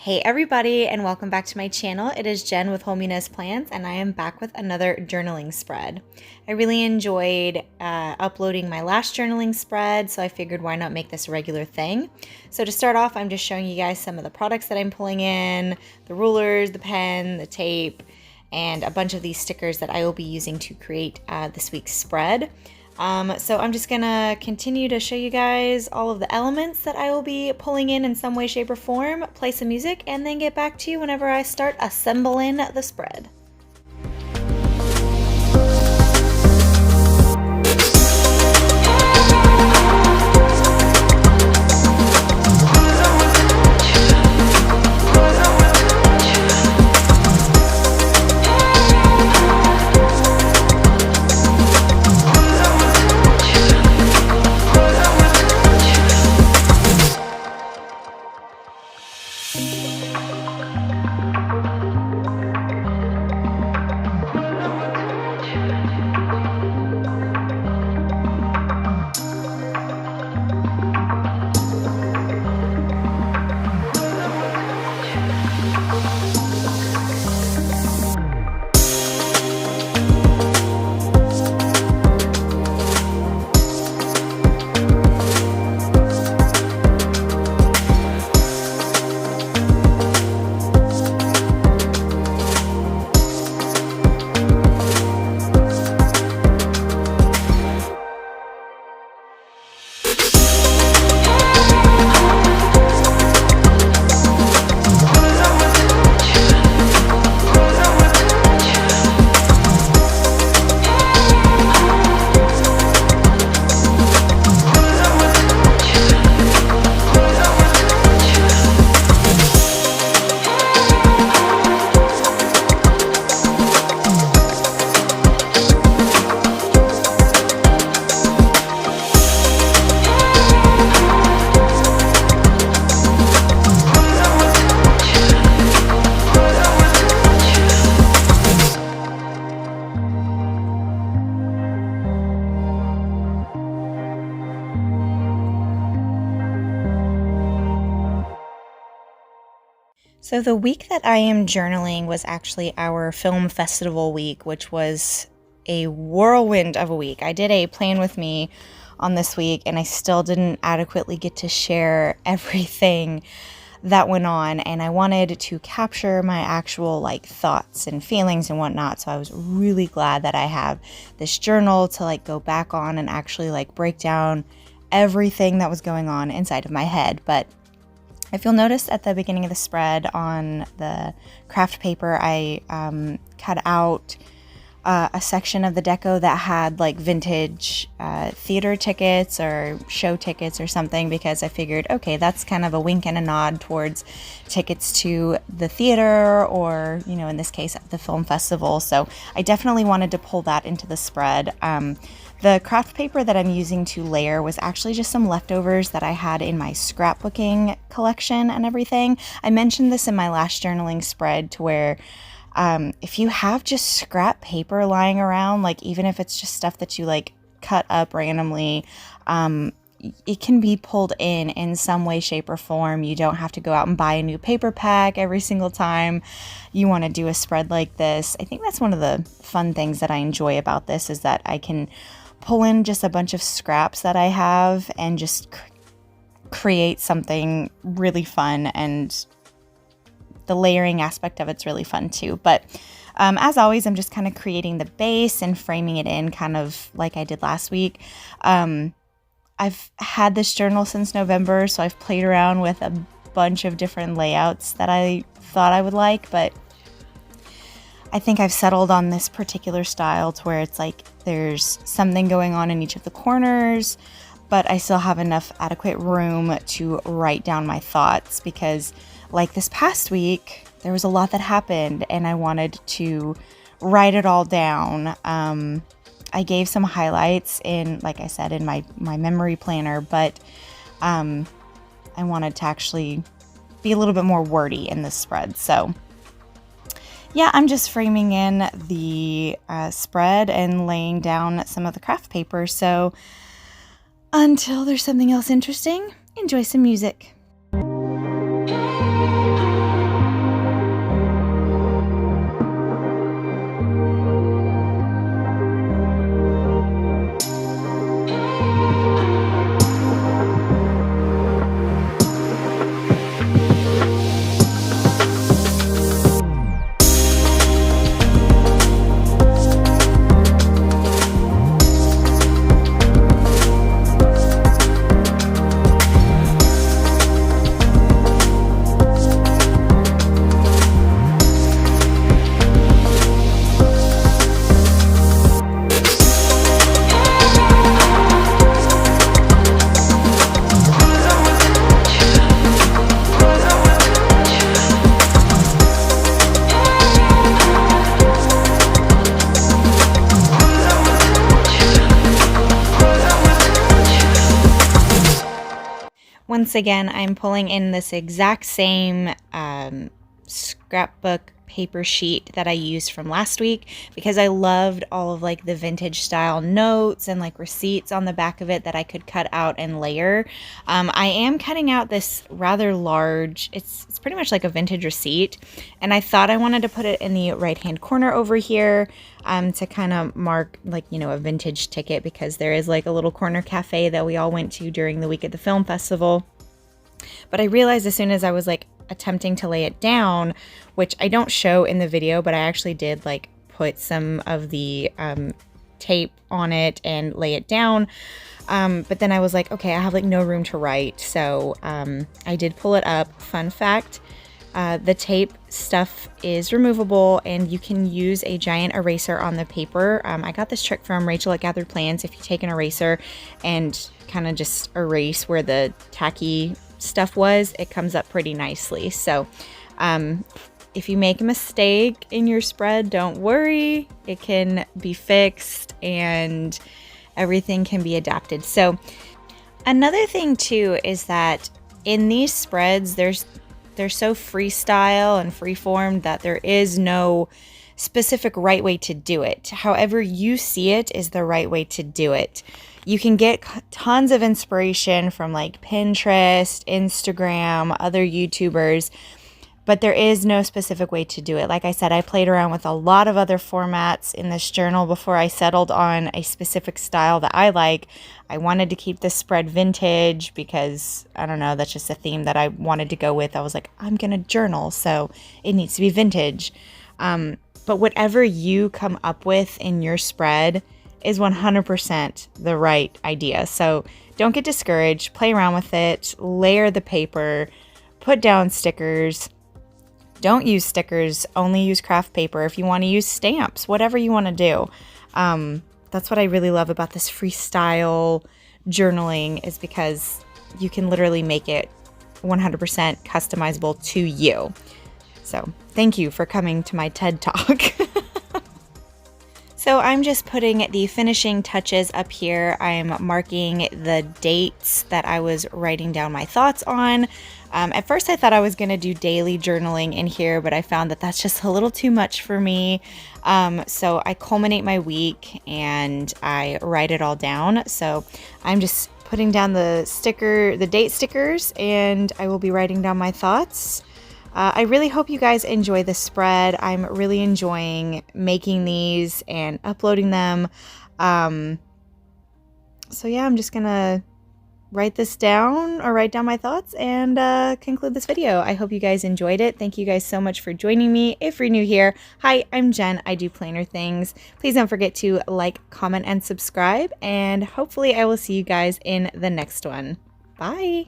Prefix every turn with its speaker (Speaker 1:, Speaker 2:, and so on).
Speaker 1: Hey everybody, and welcome back to my channel. It is Jen with Hominess Plans, and I am back with another journaling spread. I really enjoyed uploading my last journaling spread, so I figured why not make this a regular thing. So to start off, I'm just showing you guys some of the products that I'm pulling in, the rulers, the pen, the tape, and a bunch of these stickers that I will be using to create this week's spread. So I'm just gonna continue to show you guys all of the elements that I will be pulling in some way, shape, or form, play some music, and then get back to you whenever I start assembling the spread. So the week that I am journaling was actually our film festival week, which was a whirlwind of a week. I did a plan with me on this week, and I still didn't adequately get to share everything that went on, and I wanted to capture my actual thoughts and feelings and whatnot. So I was really glad that I have this journal to go back on and actually break down everything that was going on inside of my head. But if you'll notice at the beginning of the spread on the craft paper, I cut out a section of the deco that had vintage theater tickets or show tickets or something, because I figured, okay, that's kind of a wink and a nod towards tickets to the theater, or, in this case, the film festival. So I definitely wanted to pull that into the spread. The craft paper that I'm using to layer was actually just some leftovers that I had in my scrapbooking collection and everything. I mentioned this in my last journaling spread, to where if you have just scrap paper lying around, even if it's just stuff that you cut up randomly, it can be pulled in some way, shape, or form. You don't have to go out and buy a new paper pack every single time you want to do a spread like this. I think that's one of the fun things that I enjoy about this, is that I can pull in just a bunch of scraps that I have and just create something really fun, and the layering aspect of it's really fun too. But as always, I'm just kind of creating the base and framing it in kind of like I did last week. I've had this journal since November, so I've played around with a bunch of different layouts that I thought I would like, but I think I've settled on this particular style, to where it's there's something going on in each of the corners, but I still have enough adequate room to write down my thoughts, because this past week, there was a lot that happened and I wanted to write it all down. I gave some highlights in, like I said, in my memory planner, but I wanted to actually be a little bit more wordy in this spread. So yeah, I'm just framing in the spread and laying down some of the craft paper. So until there's something else interesting, enjoy some music. once again, I'm pulling in this exact same scrapbook paper sheet that I used from last week because I loved all of like the vintage style notes and like receipts on the back of it that I could cut out and layer. I am cutting out this rather large, it's pretty much like a vintage receipt, and I thought I wanted to put it in the right hand corner over here to kind of mark like, you know, a vintage ticket, because there is like a little corner cafe that we all went to during the week at the film festival. But I realized as soon as I was like attempting to lay it down, which I don't show in the video, but I actually did like put some of the tape on it and lay it down. But then I was like, okay, I have like no room to write. So I did pull it up. Fun fact, the tape stuff is removable and you can use a giant eraser on the paper. I got this trick from Rachel at Gathered Plans. If you take an eraser and kind of just erase where the tacky stuff was, it comes up pretty nicely. So if you make a mistake in your spread, don't worry, it can be fixed and everything can be adapted. So another thing too is that in these spreads, they're so freestyle and freeform that there is no specific right way to do it. However you see it is the right way to do it. You can get tons of inspiration from like Pinterest, Instagram, other YouTubers, but there is no specific way to do it. Like I said, I played around with a lot of other formats in this journal before I settled on a specific style that I like. I wanted to keep this spread vintage because, I don't know, that's just a theme that I wanted to go with. I was like, I'm going to journal, so it needs to be vintage. But whatever you come up with in your spread is 100% the right idea. So don't get discouraged, play around with it, layer the paper, put down stickers. Don't use stickers, only use craft paper. If you want to use stamps, whatever you want to do. That's what I really love about this freestyle journaling, is because you can literally make it 100% customizable to you. So thank you for coming to my TED Talk. So I'm just putting the finishing touches up here. I'm marking the dates that I was writing down my thoughts on. At first I thought I was going to do daily journaling in here, but I found that that's just a little too much for me. So I culminate my week and I write it all down. So I'm just putting down the date stickers, and I will be writing down my thoughts. I really hope you guys enjoy the spread. I'm really enjoying making these and uploading them. So yeah, I'm just gonna write down my thoughts and conclude this video. I hope you guys enjoyed it. Thank you guys so much for joining me. If you're new here, hi, I'm Jen. I do planner things. Please don't forget to like, comment, and subscribe, and hopefully I will see you guys in the next one. Bye.